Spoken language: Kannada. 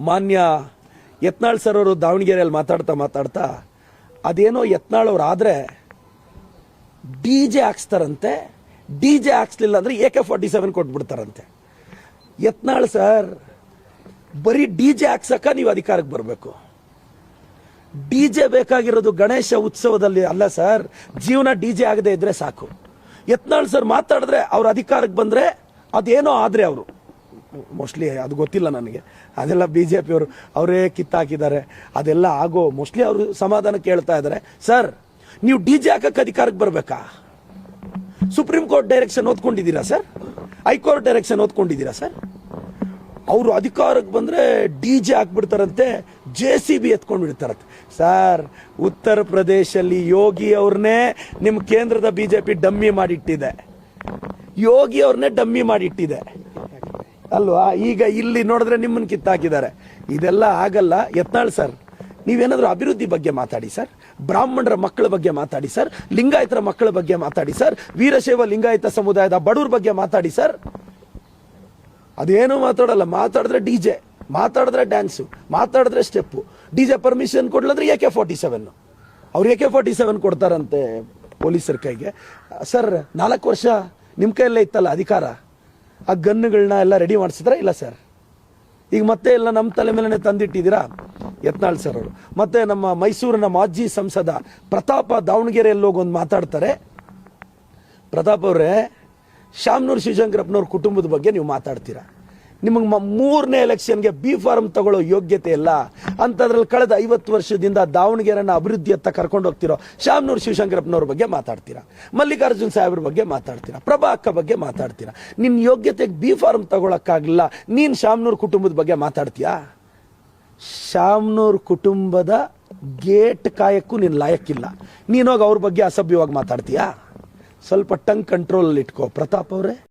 ಮಾನ್ಯ ಯತ್ನಾಳ್ ಸರ್ ಅವರು ದಾವಣಗೆರೆಯಲ್ಲಿ ಮಾತಾಡ್ತಾ ಅದೇನೋ ಯತ್ನಾಳ್ ಅವ್ರು ಆದರೆ DJ ಹಾಕ್ಸ್ತಾರಂತೆ, DJ ಹಾಕ್ಸ್ಲಿಲ್ಲ ಅಂದರೆ AK-47 ಕೊಟ್ಬಿಡ್ತಾರಂತೆ. ಯತ್ನಾಳ್ ಸರ್ ಬರೀ DJ ಹಾಕ್ಸಕ್ಕ ನೀವು ಅಧಿಕಾರಕ್ಕೆ ಬರಬೇಕು. DJ ಬೇಕಾಗಿರೋದು ಗಣೇಶ ಉತ್ಸವದಲ್ಲಿ ಅಲ್ಲ ಸರ್, ಜೀವನ DJ ಆಗದೆ ಇದ್ರೆ ಸಾಕು. ಯತ್ನಾಳ್ ಸರ್ ಮಾತಾಡಿದ್ರೆ ಅವ್ರ ಅಧಿಕಾರಕ್ಕೆ ಬಂದರೆ ಅದೇನೋ ಆದರೆ ಅವರು ಮೋಸ್ಟ್ಲಿ ಅದು ಗೊತ್ತಿಲ್ಲ ನನಗೆ, ಅದೆಲ್ಲ BJP ಅವರು ಅವರೇ ಕಿತ್ತಾಕಿದ್ದಾರೆ, ಅದೆಲ್ಲ ಆಗೋ ಮೋಸ್ಟ್ಲಿ ಅವರು ಸಮಾಧಾನ ಕೇಳ್ತಾ ಇದ್ದಾರೆ. ಸರ್ ನೀವು DJ ಹಾಕಕ್ಕೆ ಅಧಿಕಾರಕ್ಕೆ ಬರಬೇಕಾ? ಸುಪ್ರೀಂ ಕೋರ್ಟ್ ಡೈರೆಕ್ಷನ್ ಓದ್ಕೊಂಡಿದ್ದೀರಾ ಸರ್? ಹೈಕೋರ್ಟ್ ಡೈರೆಕ್ಷನ್ ಓದ್ಕೊಂಡಿದ್ದೀರಾ ಸರ್? ಅವರು ಅಧಿಕಾರಕ್ಕೆ ಬಂದರೆ DJ ಹಾಕ್ಬಿಡ್ತಾರಂತೆ, JCB ಎತ್ಕೊಂಡು ಬಿಡ್ತಾರಂತೆ. ಸರ್ ಉತ್ತರ ಪ್ರದೇಶಲ್ಲಿ ಯೋಗಿ ಅವ್ರನ್ನೇ ನಿಮ್ಮ ಕೇಂದ್ರದ BJP ಡಮ್ಮಿ ಮಾಡಿಟ್ಟಿದೆ, ಯೋಗಿ ಅವ್ರನ್ನೇ ಡಮ್ಮಿ ಮಾಡಿಟ್ಟಿದೆ ಅಲ್ವಾ? ಈಗ ಇಲ್ಲಿ ನೋಡಿದ್ರೆ ನಿಮ್ಮನ್ನು ಕಿತ್ತಾಕಿದ್ದಾರೆ. ಇದೆಲ್ಲ ಆಗಲ್ಲ. ಯತ್ನಾಳ್ ಸರ್ ನೀವೇನಾದ್ರೂ ಅಭಿವೃದ್ಧಿ ಬಗ್ಗೆ ಮಾತಾಡಿ ಸರ್, ಬ್ರಾಹ್ಮಣರ ಮಕ್ಕಳ ಬಗ್ಗೆ ಮಾತಾಡಿ ಸರ್, ಲಿಂಗಾಯತರ ಮಕ್ಕಳ ಬಗ್ಗೆ ಮಾತಾಡಿ ಸರ್, ವೀರಶೈವ ಲಿಂಗಾಯತ ಸಮುದಾಯದ ಬಡವ್ರ ಬಗ್ಗೆ ಮಾತಾಡಿ ಸರ್. ಅದೇನು ಮಾತಾಡಲ್ಲ. ಮಾತಾಡಿದ್ರೆ DJ, ಮಾತಾಡಿದ್ರೆ ಡ್ಯಾನ್ಸು, ಮಾತಾಡಿದ್ರೆ ಸ್ಟೆಪ್ಪು. DJ ಪರ್ಮಿಷನ್ ಕೊಡ್ಲಂದ್ರೆ AK-47, ಅವ್ರು AK-47 ಕೊಡ್ತಾರಂತೆ ಪೊಲೀಸರ ಕೈಗೆ. ಸರ್ 4 ವರ್ಷ ನಿಮ್ಮ ಕೈಯಲ್ಲೇ ಇತ್ತಲ್ಲ ಅಧಿಕಾರ, ಆ ಗನ್ನುಗಳನ್ನ ಎಲ್ಲ ರೆಡಿ ಮಾಡಿಸಿದ್ರ ಇಲ್ಲ ಸರ್? ಈಗ ಮತ್ತೆ ಎಲ್ಲ ನಮ್ಮ ತಲೆ ಮೇಲೆ ತಂದಿಟ್ಟಿದ್ದೀರಾ ಯತ್ನಾಳ್ ಸರ್ ಅವರು. ಮತ್ತೆ ನಮ್ಮ ಮೈಸೂರಿನ ಮಾಜಿ ಸಂಸದ ಪ್ರತಾಪ ದಾವಣಗೆರೆಯಲ್ಲಿ ಹೋಗಿ ಒಂದು ಮಾತಾಡ್ತಾರೆ. ಪ್ರತಾಪ್ ಅವರೇ, ಶಾಮನೂರು ಶಿವಶಂಕರಪ್ಪನವ್ರ ಕುಟುಂಬದ ಬಗ್ಗೆ ನೀವು ಮಾತಾಡ್ತೀರಾ. ನಿಮಗೆ 3ನೇ ಎಲೆಕ್ಷನ್ಗೆ B ಫಾರ್ಮ್ ತಗೊಳ್ಳೋ ಯೋಗ್ಯತೆ ಇಲ್ಲ ಅಂಥದ್ರಲ್ಲಿ ಕಳೆದ 50 ವರ್ಷದಿಂದ ದಾವಣಗೆರೆನ ಅಭಿವೃದ್ಧಿಯತ್ತ ಕರ್ಕೊಂಡು ಹೋಗ್ತಿರೋ ಶಾಮನೂರು ಶಿವಶಂಕರಪ್ಪನವ್ರ ಬಗ್ಗೆ ಮಾತಾಡ್ತೀರಾ, ಮಲ್ಲಿಕಾರ್ಜುನ್ ಸಾಹೇಬ್ರ ಬಗ್ಗೆ ಮಾತಾಡ್ತೀರಾ, ಪ್ರಭಾ ಅಕ್ಕ ಬಗ್ಗೆ ಮಾತಾಡ್ತೀರಾ. ನಿನ್ನ ಯೋಗ್ಯತೆಗೆ B ಫಾರ್ಮ್ ತಗೊಳಕ್ಕಾಗಲಿಲ್ಲ, ನೀನು ಶಾಮನೂರು ಕುಟುಂಬದ ಬಗ್ಗೆ ಮಾತಾಡ್ತೀಯಾ? ಶಾಮನೂರು ಕುಟುಂಬದ ಗೇಟ್ ಕಾಯಕ್ಕೂ ನೀನು ಲಾಯಕ್ಕಿಲ್ಲ, ನೀನೋಗಿ ಅವ್ರ ಬಗ್ಗೆ ಅಸಭ್ಯವಾಗಿ ಮಾತಾಡ್ತೀಯಾ? ಸ್ವಲ್ಪ ಟಂಗ್ ಕಂಟ್ರೋಲ್ ಇಟ್ಕೋ ಪ್ರತಾಪ್ ಅವರೇ.